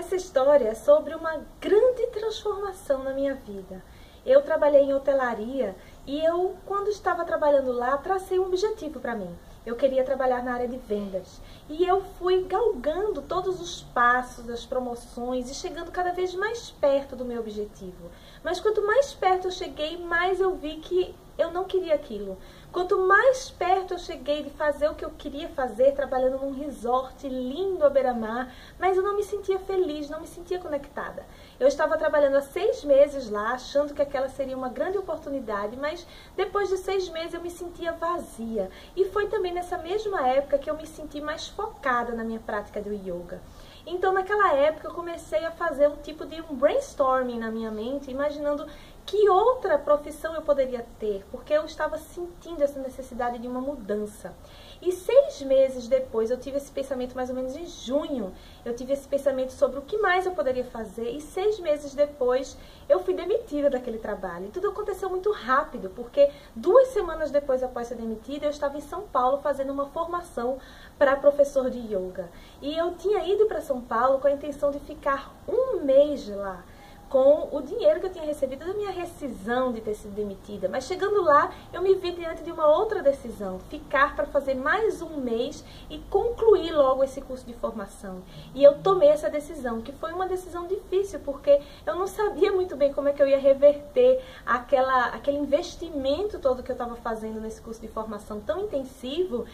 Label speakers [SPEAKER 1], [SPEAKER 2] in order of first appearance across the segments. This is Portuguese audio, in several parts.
[SPEAKER 1] Essa história é sobre uma grande transformação na minha vida. Eu trabalhei em hotelaria e quando estava trabalhando lá, tracei um objetivo para mim. Eu queria trabalhar na área de vendas. E eu fui galgando todos os passos das promoções e chegando cada vez mais perto do meu objetivo. Mas quanto mais perto eu cheguei, mais eu vi que eu não queria aquilo. Quanto mais perto eu cheguei de fazer o que eu queria fazer, trabalhando num resort lindo à beira-mar, mas eu não me sentia feliz, não me sentia conectada. Eu estava trabalhando há 6 meses lá, achando que aquela seria uma grande oportunidade, mas depois de 6 meses eu me sentia vazia. E foi também nessa mesma época que eu me senti mais focada na minha prática do yoga. Então, naquela época, eu comecei a fazer um tipo de brainstorming na minha mente, imaginando que outra profissão eu poderia ter, porque eu estava sentindo essa necessidade de uma mudança. E 6 meses depois, eu tive esse pensamento mais ou menos em junho, eu tive esse pensamento sobre o que mais eu poderia fazer, e 6 meses depois, eu fui demitida daquele trabalho. E tudo aconteceu muito rápido, porque 2 semanas depois, após ser demitida, eu estava em São Paulo fazendo uma formação para professor de yoga. E eu tinha ido para São Paulo com a intenção de ficar 1 mês lá, com o dinheiro que eu tinha recebido da minha rescisão de ter sido demitida. Mas chegando lá, eu me vi diante de uma outra decisão, ficar para fazer mais 1 mês e concluir logo esse curso de formação. E eu tomei essa decisão, que foi uma decisão difícil, porque eu não sabia muito bem como é que eu ia reverter aquele investimento todo que eu estava fazendo nesse curso de formação tão intensivo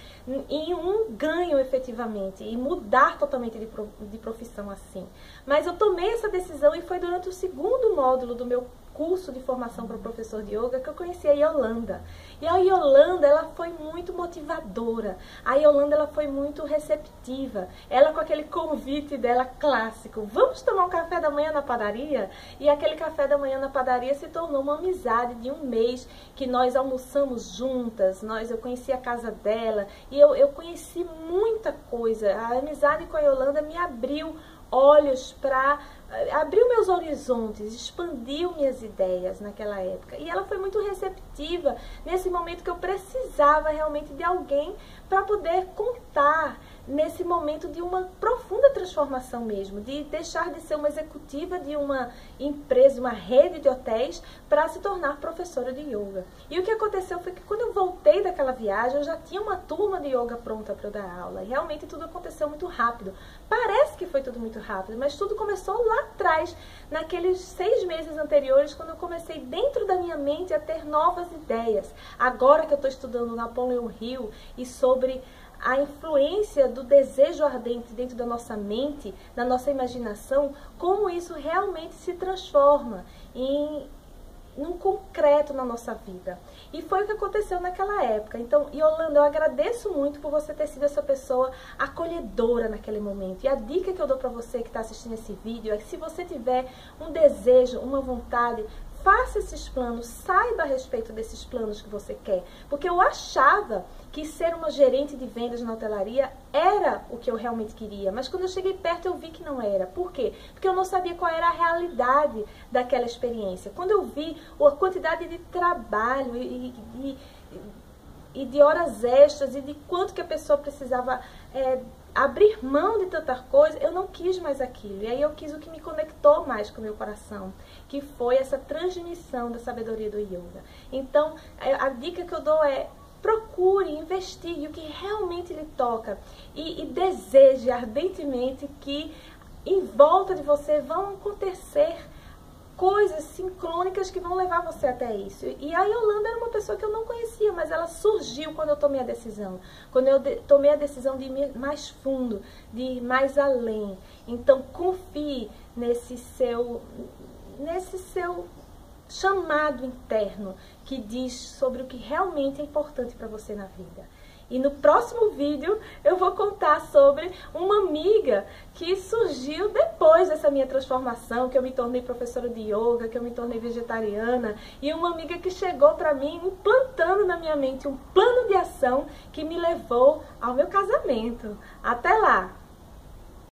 [SPEAKER 1] em um ganho efetivamente, e mudar totalmente de profissão assim. Mas eu tomei essa decisão e foi durante o segundo módulo do meu curso de formação para professor de yoga que eu conheci a Yolanda. E a Yolanda, ela foi muito motivadora. A Yolanda, ela foi muito receptiva. Ela com aquele convite dela clássico, vamos tomar um café da manhã na padaria? E aquele café da manhã na padaria se tornou uma amizade de 1 mês, que nós almoçamos juntas, eu conheci a casa dela, e eu conheci muita coisa. A amizade com a Yolanda me abriu olhos abriu meus horizontes, expandiu minhas ideias naquela época. E ela foi muito receptiva nesse momento que eu precisava realmente de alguém para poder contar nesse momento de uma profunda transformação mesmo, de deixar de ser uma executiva de uma empresa, uma rede de hotéis, para se tornar professora de yoga. E o que aconteceu foi que quando eu voltei daquela viagem, eu já tinha uma turma de yoga pronta para eu dar aula. E realmente tudo aconteceu muito rápido. Parece que foi tudo muito rápido, mas tudo começou lá atrás, naqueles 6 meses anteriores, quando eu comecei dentro da minha mente a ter novas ideias. Agora que eu estou estudando Napoleon Hill e sobre a influência do desejo ardente dentro da nossa mente, da nossa imaginação, como isso realmente se transforma num concreto na nossa vida. E foi o que aconteceu naquela época. Então, Yolanda, eu agradeço muito por você ter sido essa pessoa acolhedora naquele momento. E a dica que eu dou para você que está assistindo esse vídeo é que se você tiver um desejo, uma vontade, faça esses planos, saiba a respeito desses planos que você quer. Porque eu achava que ser uma gerente de vendas na hotelaria era o que eu realmente queria. Mas quando eu cheguei perto eu vi que não era. Por quê? Porque eu não sabia qual era a realidade daquela experiência. Quando eu vi a quantidade de trabalho e de horas extras e de quanto que a pessoa precisava abrir mão de tanta coisa, eu não quis mais aquilo. E aí eu quis o que me conectou mais com o meu coração, que foi essa transmissão da sabedoria do yoga. Então, a dica que eu dou é: procure, investigue o que realmente lhe toca e deseje ardentemente que em volta de você vão acontecer coisas sincrônicas que vão levar você até isso. E a Yolanda era uma pessoa que eu não conhecia, mas ela surgiu quando eu tomei a decisão. Quando eu tomei a decisão de ir mais fundo, de ir mais além. Então, confie nesse seu chamado interno que diz sobre o que realmente é importante para você na vida. E no próximo vídeo eu vou contar sobre uma amiga que surgiu depois dessa minha transformação, que eu me tornei professora de yoga, que eu me tornei vegetariana, e uma amiga que chegou para mim implantando na minha mente um plano de ação que me levou ao meu casamento. Até lá!